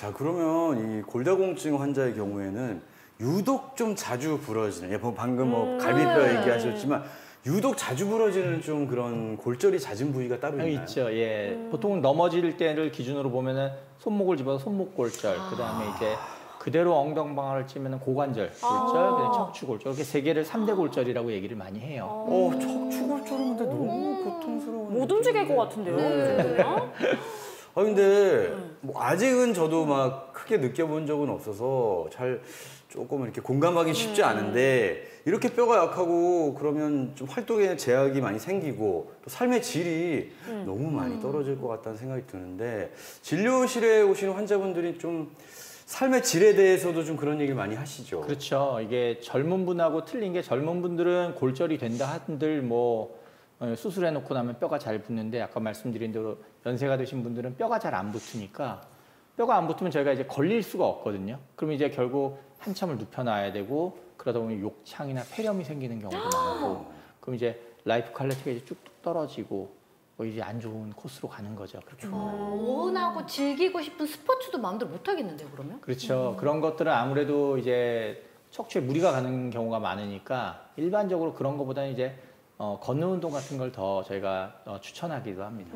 자, 그러면 이 골다공증 환자의 경우에는 유독 좀 자주 부러지는, 예, 방금 뭐 갈비뼈 얘기하셨지만 유독 자주 부러지는 좀 그런 골절이 잦은 부위가 따로 있나요? 있죠. 예. 보통 넘어질 때를 기준으로 보면은 손목을 집어서 손목 골절, 그다음에 이제 그대로 엉덩방아를 찌면은 고관절 골절, 그다음에 척추 골절, 이렇게 세 개를 3대 골절이라고 얘기를 많이 해요. 척추 골절은 근데 너무 고통스러운. 못 움직일 것 같은데요? 네. 아, 근데 뭐 아직은 저도 막 크게 느껴본 적은 없어서 잘 조금 이렇게 공감하기 쉽지 않은데, 이렇게 뼈가 약하고 그러면 좀 활동에 제약이 많이 생기고 또 삶의 질이 너무 많이 떨어질 것 같다는 생각이 드는데, 진료실에 오시는 환자분들이 좀 삶의 질에 대해서도 좀 그런 얘기를 많이 하시죠. 그렇죠. 이게 젊은 분하고 틀린 게, 젊은 분들은 골절이 된다 한들 뭐 수술해놓고 나면 뼈가 잘 붙는데, 아까 말씀드린 대로 연세가 드신 분들은 뼈가 잘 안 붙으니까, 뼈가 안 붙으면 저희가 이제 걸릴 수가 없거든요. 그러면 이제 결국 한참을 눕혀놔야 되고, 그러다 보면 욕창이나 폐렴이 생기는 경우도 많고, 그럼 이제 라이프 퀄리티가 이제 쭉쭉 떨어지고 뭐 이제 안 좋은 코스로 가는 거죠. 그렇게 보면. 원하고 즐기고 싶은 스포츠도 마음대로 못 하겠는데요, 그러면? 그렇죠. 그런 것들은 아무래도 이제 척추에 무리가 가는 경우가 많으니까 일반적으로 그런 것보다는 이제 걷는 운동 같은 걸 더 저희가 추천하기도 합니다.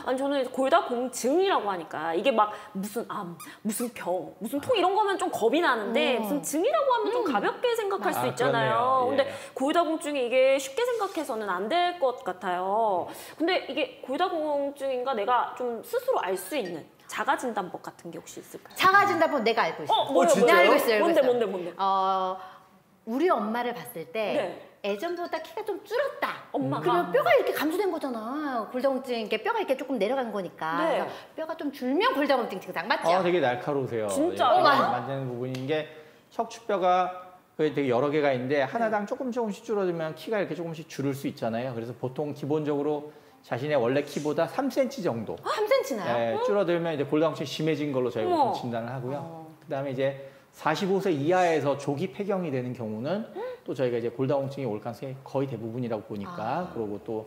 아니, 저는 골다공증이라고 하니까 이게 막 무슨 암, 무슨 병, 무슨 통 이런 거면 좀 겁이 나는데 무슨 증이라고 하면 좀 가볍게 생각할 수 있잖아요. 그러네요. 예. 근데 골다공증이 이게 쉽게 생각해서는 안 될 것 같아요. 근데 이게 골다공증인가 내가 좀 스스로 알 수 있는 자가진단법 같은 게 혹시 있을까요? 자가진단법 내가 알고 있어. 뭐요? 내가 알고 있어요. 뭔데? 우리 엄마를 봤을 때 네. 예전보다 키가 좀 줄었다. 엄마가? 그러면 뼈가 이렇게 감소된 거잖아. 골다공증, 이렇게 뼈가 이렇게 조금 내려간 거니까. 네. 그래서 뼈가 좀 줄면 골다공증 증상 맞죠? 되게 날카로우세요. 진짜요? 예, 만드는 부분인 게, 척추뼈가 되게 여러 개가 있는데 하나당 조금씩 줄어들면 키가 이렇게 조금씩 줄을 수 있잖아요. 그래서 보통 기본적으로 자신의 원래 키보다 3cm 정도 3cm나요? 예, 줄어들면 이제 골다공증이 심해진 걸로 저희가 어머. 보통 진단을 하고요. 그다음에 이제 45세 이하에서 조기 폐경이 되는 경우는 또 저희가 이제 골다공증이 올 가능성이 거의 대부분이라고 보니까, 그리고 또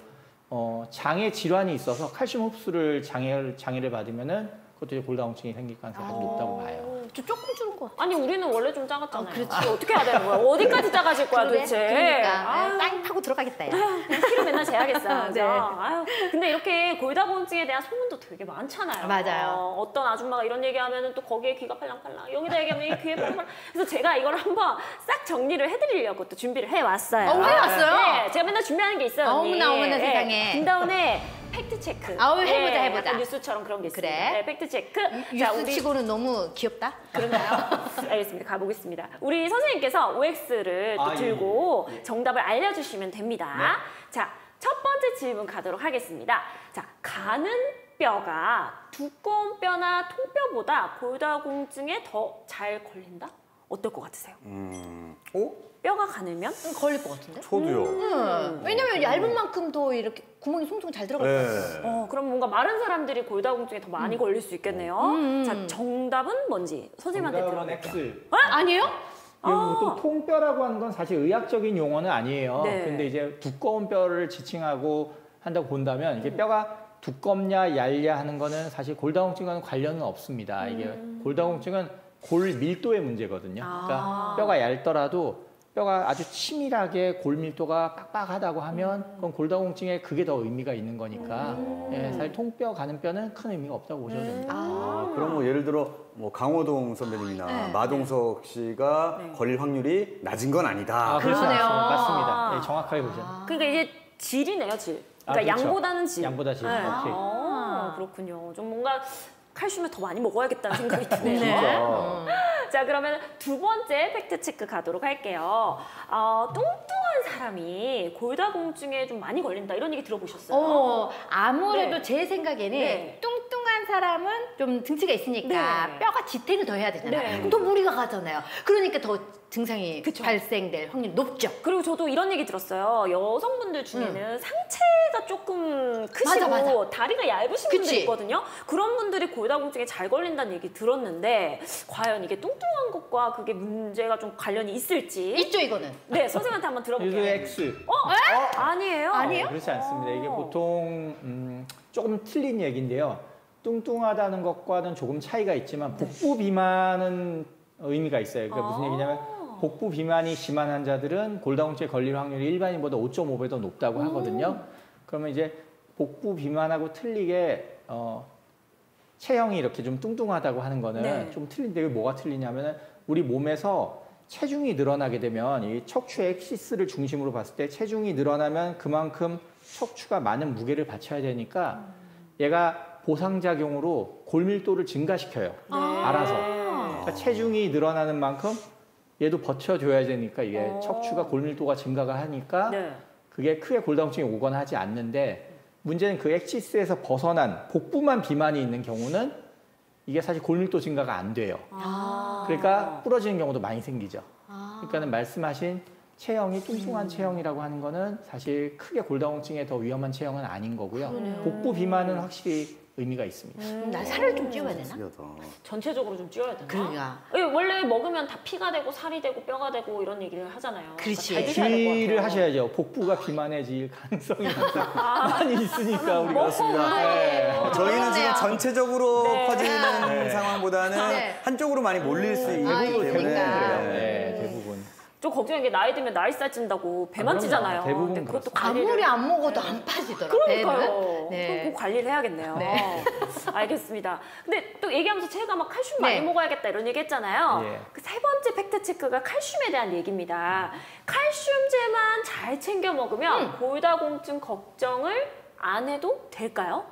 장애 질환이 있어서 칼슘 흡수를 장애를 받으면은 그것도 이제 골다공증이 생길 가능성이 아주 높다고 봐요. 저 조금 줄은 것 같아. 아니, 우리는 원래 좀 작았잖아요. 그렇지. 어떻게 해야 되는 거야? 어디까지 작아질 거야, 도대체? 그러니까 땅 타고 들어가겠다, 야. 키를 맨날 재야겠어요. 네. 아유, 근데 이렇게 골다공증에 대한 소문도 되게 많잖아요. 맞아요. 어떤 아줌마가 이런 얘기하면 또 거기에 귀가 팔랑팔랑, 여기다 얘기하면 이 귀에 팔랑팔랑. 그래서 제가 이걸 한번 싹 정리를 해드리려고 또 준비를 해왔어요. 해왔어요? 네, 제가 맨날 준비하는 게 있어요, 언니. 어머나, 세상에. 김다운의 팩트 체크. 해보자. 약간 뉴스처럼 그런 게 있습니다. 그래. 네, 팩트 체크. 뉴스치고는 너무 귀엽다. 그런가요? 알겠습니다. 가보겠습니다. 우리 선생님께서 OX를 또 들고 정답을 알려주시면 됩니다. 자, 첫 번째 질문 가도록 하겠습니다. 자, 가는 뼈가 두꺼운 뼈나 통뼈보다 골다공증에 더 잘 걸린다? 어떨 것 같으세요? 뼈가 가늘면? 걸릴 것 같은데? 저도요. 왜냐면 얇은 만큼 더 이렇게 구멍이 송송 잘 들어갈 것 같아요. 그럼 뭔가 마른 사람들이 골다공증에 더 많이 걸릴 수 있겠네요. 자, 정답은 뭔지 선생님한테 정답은 들어볼게요. X. 아니에요? 또 통뼈라고 하는 건 사실 의학적인 용어는 아니에요. 네. 근데 이제 두꺼운 뼈를 지칭하고 한다고 본다면, 이게 뼈가 두껍냐 얇냐 하는 거는 사실 골다공증과는 관련은 없습니다. 이게 골다공증은 골 밀도의 문제거든요. 그러니까 뼈가 얇더라도 뼈가 아주 치밀하게 골 밀도가 빡빡하다고 하면 그건 골다공증에 그게 더 의미가 있는 거니까, 사실 통뼈, 가는 뼈는 큰 의미가 없다고 보셔도 됩니다. 그럼 뭐 예를 들어 뭐 강호동 선배님이나 마동석 씨가 걸릴 확률이 낮은 건 아니다. 그렇죠. 그러네요. 맞습니다. 네, 정확하게 보죠. 그러니까 이제 질이네요, 질. 그러니까 그렇죠. 양보다는 질. 양보다 질. 네. 오케이. 그렇군요. 좀 뭔가 칼슘을 더 많이 먹어야겠다는 생각이 드네요. 진짜. 자, 그러면 두 번째 팩트 체크 가도록 할게요. 뚱뚱한 사람이 골다공증에 좀 많이 걸린다, 이런 얘기 들어보셨어요? 아무래도 네. 제 생각에는 네. 뚱뚱한 사람은 좀 등치가 있으니까 네. 뼈가 지탱을 더 해야 되잖아요. 네. 그럼 더 무리가 가잖아요. 그러니까 더 증상이 발생될 확률이 높죠. 그리고 저도 이런 얘기 들었어요. 여성분들 중에는 상체가 조금 크시고 맞아. 다리가 얇으신 분들 그치. 있거든요. 그런 분들이 골다공증에 잘 걸린다는 얘기 들었는데, 과연 이게 뚱뚱한 것과 그게 문제가 좀 관련이 있을지. 있죠, 이거는. 네, 선생님한테 한번 이거 들어볼게요. X. 아니에요? 아니에요? 그렇지 않습니다. 이게 보통 조금 틀린 얘기인데요. 뚱뚱하다는 것과는 조금 차이가 있지만 복부 비만은 의미가 있어요. 그러니까 무슨 얘기냐면 복부 비만이 심한 환자들은 골다공증에 걸릴 확률이 일반인보다 5.5배 더 높다고 하거든요. 그러면 이제 복부 비만하고 틀리게 체형이 이렇게 좀 뚱뚱하다고 하는 거는 네. 좀 틀린데 왜 뭐가 틀리냐면은 우리 몸에서 체중이 늘어나게 되면 이 척추의 엑시스를 중심으로 봤을 때 체중이 늘어나면 그만큼 척추가 많은 무게를 받쳐야 되니까 얘가 보상작용으로 골밀도를 증가시켜요. 알아서. 그러니까 체중이 늘어나는 만큼 얘도 버텨줘야 되니까 이게 척추가 골밀도가 증가가 하니까 네. 그게 크게 골다공증이 오거나 하지 않는데 문제는 그 엑시스에서 벗어난 복부만 비만이 있는 경우는 이게 사실 골밀도 증가가 안 돼요. 그러니까 부러지는 경우도 많이 생기죠. 그러니까는 말씀하신 체형이 뚱뚱한 체형이라고 하는 거는 사실 크게 골다공증에 더 위험한 체형은 아닌 거고요. 복부 비만은 확실히 의미가 있습니다. 나 살을 좀 찌워야 되나? 신기하다. 전체적으로 좀 찌워야 되나? 그러니까. 원래 먹으면 다 피가 되고 살이 되고 뼈가 되고 이런 얘기를 하잖아요. 그렇지. 그러니까 잘 드셔야 될것 주의를 같아요. 하셔야죠. 복부가 비만해질 가능성이 많이 있으니까 우리가. 그렇습니다. 네. 저희는 지금 그렇네요. 전체적으로 네. 퍼지는 네. 상황보다는 네. 한쪽으로 많이 몰릴 수 있기 아이고, 때문에 그러니까. 그래요. 네, 대부분. 좀 걱정인 게 나이 들면 나이살 찐다고 배만 그럼요. 찌잖아요. 대부분 근데 그것도 그렇습니다. 관리를 아무리 안 먹어도 안 빠지더라. 그러니까요. 배는. 네. 그럼 꼭 관리를 해야겠네요. 네. 알겠습니다. 근데 또 얘기하면서 제가 막 칼슘 네. 많이 먹어야겠다 이런 얘기 했잖아요. 예. 그 세 번째 팩트 체크가 칼슘에 대한 얘기입니다. 칼슘제만 잘 챙겨 먹으면 골다공증 걱정을 안 해도 될까요?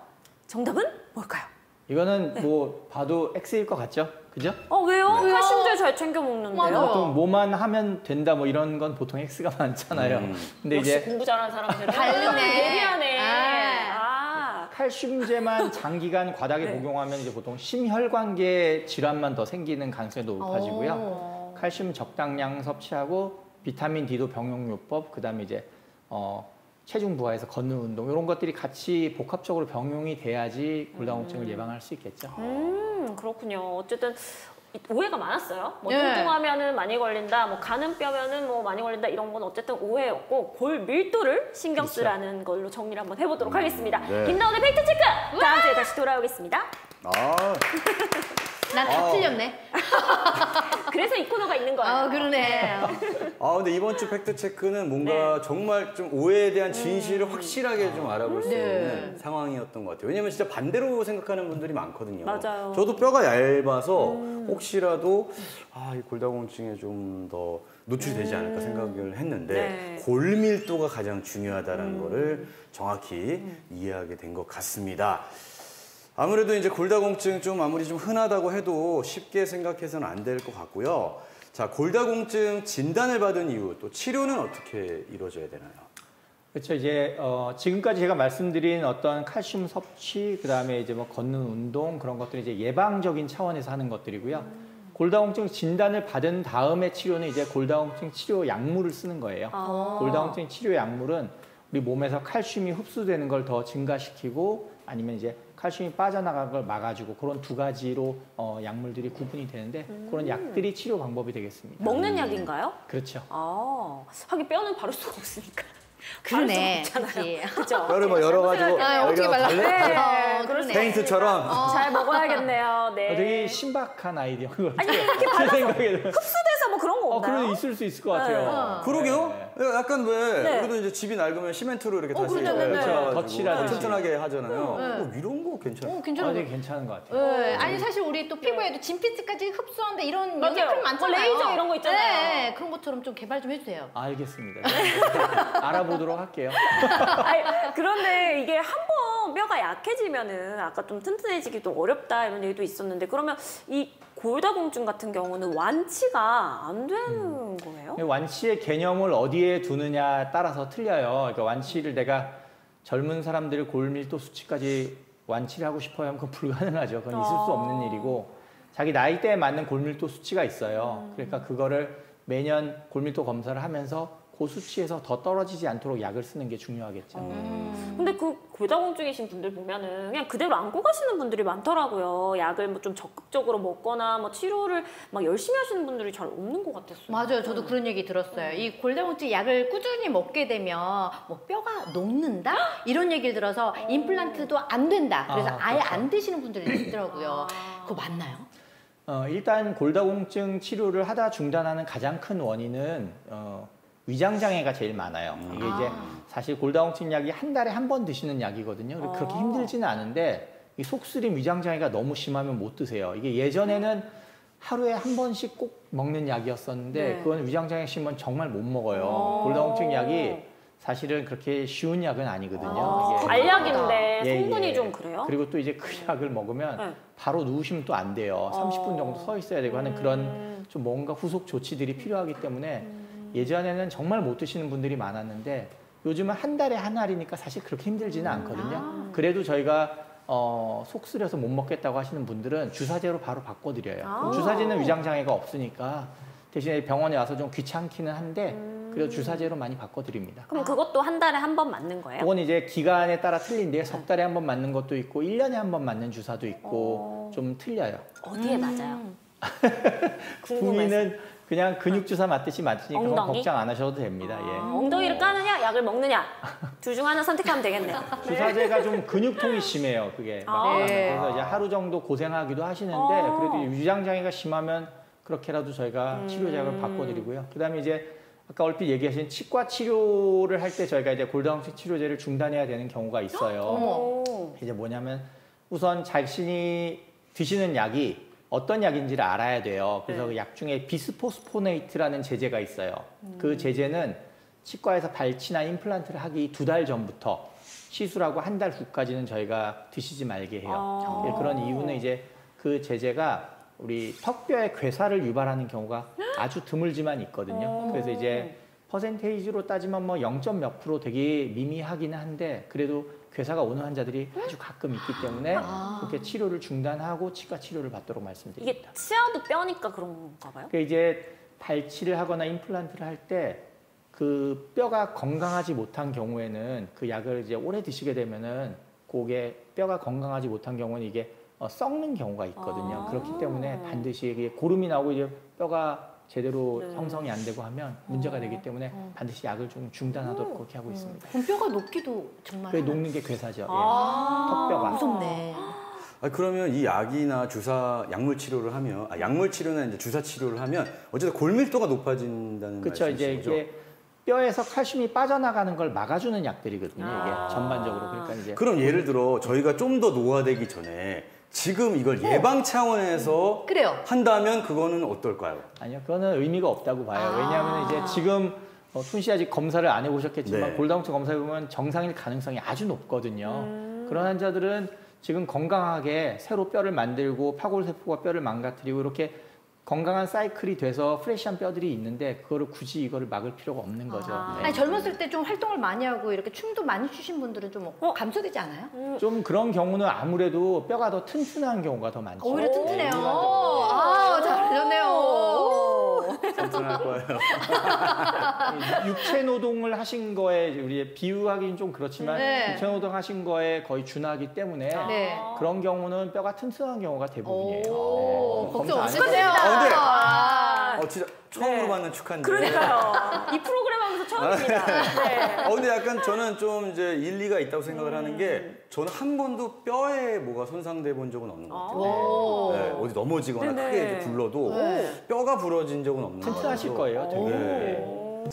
정답은 뭘까요? 이거는 뭐 봐도 X일 것 같죠? 그죠? 왜요? 왜요? 칼슘제 잘 챙겨 먹는데요. 맞아요. 보통 뭐만 하면 된다 뭐 이런 건 보통 X가 많잖아요. 근데 역시 이제 공부 잘하는 사람들은 다르네. 예리하네. 아. 칼슘제만 장기간 과다하게 네. 복용하면 이제 보통 심혈관계 질환만 더 생기는 가능성이 더 높아지고요. 오. 칼슘 적당량 섭취하고 비타민 D도 병용요법, 그다음에 이제 체중 부하에서 걷는 운동 이런 것들이 같이 복합적으로 병용이 돼야지 골다공증을 예방할 수 있겠죠. 그렇군요. 어쨌든 오해가 많았어요. 뭐 네. 뚱뚱하면은 많이 걸린다, 뭐 가는 뼈면은 뭐 많이 걸린다 이런 건 어쨌든 오해였고 골 밀도를 신경 그렇죠. 쓰라는 걸로 정리를 한번 해보도록 하겠습니다. 네. 김나온의 팩트 체크 다음 주에 다시 돌아오겠습니다. 난 다 틀렸네. 그래서 이 코너가 있는 거예요. 그러네. 근데 이번 주 팩트 체크는 뭔가 정말 좀 오해에 대한 진실을 확실하게 좀 알아볼 수 네. 있는 상황이었던 것 같아요. 왜냐면 진짜 반대로 생각하는 분들이 많거든요. 맞아요. 저도 뼈가 얇아서 혹시라도 이 골다공증에 좀 더 노출되지 않을까 생각을 했는데 네. 골밀도가 가장 중요하다는 거를 정확히 이해하게 된 것 같습니다. 아무래도 이제 골다공증 좀 아무리 좀 흔하다고 해도 쉽게 생각해서는 안 될 것 같고요. 자, 골다공증 진단을 받은 이후 또 치료는 어떻게 이루어져야 되나요? 그렇죠. 이제 지금까지 제가 말씀드린 어떤 칼슘 섭취, 그다음에 이제 뭐 걷는 운동 그런 것들이 이제 예방적인 차원에서 하는 것들이고요. 골다공증 진단을 받은 다음에 치료는 이제 골다공증 치료 약물을 쓰는 거예요. 골다공증 치료 약물은 우리 몸에서 칼슘이 흡수되는 걸 더 증가시키고 아니면 이제 칼슘이 빠져나가는 걸 막아주고 그런 두 가지로 약물들이 구분이 되는데 그런 약들이 치료 방법이 되겠습니다. 먹는 약인가요? 그렇죠. 하긴 뼈는 바를 수가 없으니까. 그러네. 바를 수가 그치. 없잖아요. 그죠? 뼈를 뭐 열어가지고 어떻게 발라? 네, 그러네. 페인트처럼 잘 먹어야겠네요. 네. 되게 신박한 아이디어인 것 아니 같아요. 이렇게 제 발라서 생각에는. 흡수돼서 뭐 그런 거 없나요? 그래도 있을 수 있을 것 같아요. 그러게요. 네. 약간 왜 네. 우리도 이제 집이 낡으면 시멘트로 이렇게 다시 그렇죠, 네, 네. 펼쳐가지고 덧칠하듯이. 튼튼하게 하잖아요. 이런 거 괜찮아요. 괜찮아. 되게 괜찮은 것 같아요. 네. 아니 사실 우리 또 피부에도 진피스까지 흡수한다 이런 맞아요. 연예크림 많잖아요. 레이저 이런 거 있잖아요. 네, 그런 것처럼 좀 개발 좀 해주세요. 알겠습니다. 알아보도록 할게요. 그런데 이게 한번 뼈가 약해지면은 아까 좀 튼튼해지기도 어렵다 이런 얘기도 있었는데 그러면 이 골다공증 같은 경우는 완치가 안 되는 거예요? 완치의 개념을 어디에 두느냐에 따라서 틀려요. 그러니까 완치를 내가 젊은 사람들의 골밀도 수치까지 완치를 하고 싶어요 하면 그건 불가능하죠. 그건 있을 수 없는 일이고 자기 나이대에 맞는 골밀도 수치가 있어요. 그러니까 그거를 매년 골밀도 검사를 하면서 고수치에서 더 떨어지지 않도록 약을 쓰는 게 중요하겠죠. 근데 그 골다공증이신 분들 보면은 그냥 그대로 안고 가시는 분들이 많더라고요. 약을 뭐 좀 적극적으로 먹거나 뭐 치료를 막 열심히 하시는 분들이 잘 없는 것 같았어요. 맞아요. 저도 그런 얘기 들었어요. 이 골다공증 약을 꾸준히 먹게 되면 뭐 뼈가 녹는다? 이런 얘기를 들어서 임플란트도 안 된다. 그래서 아예 그렇죠. 안 드시는 분들이 있더라고요. 그거 맞나요? 일단 골다공증 치료를 하다 중단하는 가장 큰 원인은 위장장애가 제일 많아요. 이게 이제 사실 골다공증 약이 한 달에 한 번 드시는 약이거든요. 그렇게 힘들지는 않은데 이 속쓰림 위장장애가 너무 심하면 못 드세요. 이게 예전에는 하루에 한 번씩 꼭 먹는 약이었었는데 그건 위장장애 심하면 정말 못 먹어요. 골다공증 약이 사실은 그렇게 쉬운 약은 아니거든요. 이게 알약인데 성분이 예. 좀 그래요? 그리고 또 이제 그 약을 먹으면 바로 누우시면 또 안 돼요. 30분 정도 서 있어야 되고 하는 그런 좀 뭔가 후속 조치들이 필요하기 때문에 예전에는 정말 못 드시는 분들이 많았는데 요즘은 한 달에 한 알이니까 사실 그렇게 힘들지는 않거든요. 그래도 저희가 속 쓰려서 못 먹겠다고 하시는 분들은 주사제로 바로 바꿔드려요. 주사제는 위장장애가 없으니까 대신에 병원에 와서 좀 귀찮기는 한데 그래도 주사제로 많이 바꿔드립니다. 그럼 그것도 한 달에 한 번 맞는 거예요? 그건 이제 기간에 따라 틀린데 석 달에 한 번 맞는 것도 있고 1년에 한 번 맞는 주사도 있고 좀 틀려요. 어디에 맞아요? 부위는 그냥 근육 주사 맞듯이 맞으니까 그건 엉덩이? 걱정 안 하셔도 됩니다. 예. 엉덩이를 까느냐, 약을 먹느냐 둘 중 하나 선택하면 되겠네요. 주사제가 좀 근육통이 심해요. 그게 막 네. 그래서 이제 하루 정도 고생하기도 하시는데 그래도 위장장애가 심하면 그렇게라도 저희가 치료제약을 바꿔드리고요. 그다음에 이제 아까 얼핏 얘기하신 치과 치료를 할 때 저희가 이제 골다공증 치료제를 중단해야 되는 경우가 있어요. 이제 뭐냐면 우선 자신이 드시는 약이 어떤 약인지를 알아야 돼요. 그래서 그 약 중에 비스포스포네이트라는 제제가 있어요. 그 제제는 치과에서 발치나 임플란트를 하기 2달 전부터 시술하고 한 달 후까지는 저희가 드시지 말게 해요. 그런 이유는 이제 그 제제가 우리 턱뼈의 괴사를 유발하는 경우가 아주 드물지만 있거든요. 그래서 이제 퍼센테이지로 따지면 뭐 0. 몇 프로 되게 미미하기는 한데 그래도 괴사가 오는 환자들이 아주 가끔 있기 때문에 그렇게 치료를 중단하고 치과 치료를 받도록 말씀드립니다. 이게 치아도 뼈니까 그런가 봐요? 그러니까 이제 발치를 하거나 임플란트를 할 때 그 뼈가 건강하지 못한 경우에는 그 약을 이제 오래 드시게 되면은 그게 뼈가 건강하지 못한 경우는 이게 썩는 경우가 있거든요. 그렇기 때문에 반드시 이게 고름이 나오고 이제 뼈가 제대로 형성이 안 되고 하면 문제가 되기 때문에 반드시 약을 좀 중단하도록 그렇게 하고 있습니다. 그럼 뼈가 녹기도 정말 그 녹는 게 괴사죠. 예. 턱뼈가. 무섭네. 그러면 이 약이나 주사, 약물 치료를 하면, 약물 치료나 이제 주사 치료를 하면 어쨌든 골밀도가 높아진다는 그렇죠. 이제 말씀이신 거죠? 이게 뼈에서 칼슘이 빠져나가는 걸 막아주는 약들이거든요. 이게 전반적으로. 그러니까 이제 그럼 예를 들어 저희가 좀 더 노화되기 전에 지금 이걸 예방 차원에서 그래요. 한다면 그거는 어떨까요? 아니요, 그거는 의미가 없다고 봐요. 왜냐하면 이제 지금 툰 씨 아직 검사를 안 해보셨겠지만 네. 골다공증 검사해 보면 정상일 가능성이 아주 높거든요. 그런 환자들은 지금 건강하게 새로 뼈를 만들고 파골세포가 뼈를 망가뜨리고 이렇게 건강한 사이클이 돼서 프레시한 뼈들이 있는데 그거를 굳이 이거를 막을 필요가 없는 거죠. 네. 아니, 젊었을 때 좀 활동을 많이 하고 이렇게 춤도 많이 추신 분들은 좀 감소되지 않아요? 좀 그런 경우는 아무래도 뼈가 더 튼튼한 경우가 더 많죠. 오히려 튼튼해요. 일반적으로. 아, 잘하셨네요. 튼튼할 거예요. 육체 노동을 하신 거에 우리 비유하기는 좀 그렇지만 네. 육체 노동 하신 거에 거의 준하기 때문에 네. 그런 경우는 뼈가 튼튼한 경우가 대부분이에요. 오, 네. 걱정 검사 안 없으세요. 해도 근데 진짜 처음으로 받는 축하인데. 그러니까요. 이 프로그램 하면서 처음입니다. 네. 근데 약간 저는 좀 이제 일리가 있다고 생각을 하는 게 저는 한 번도 뼈에 뭐가 손상돼 본 적은 없는 것 같아요. 네, 어디 넘어지거나 네네. 크게 이렇게 굴러도 뼈가 부러진 적은 없는 것 같아요. 튼튼하실 거예요, 되게. 네. 네.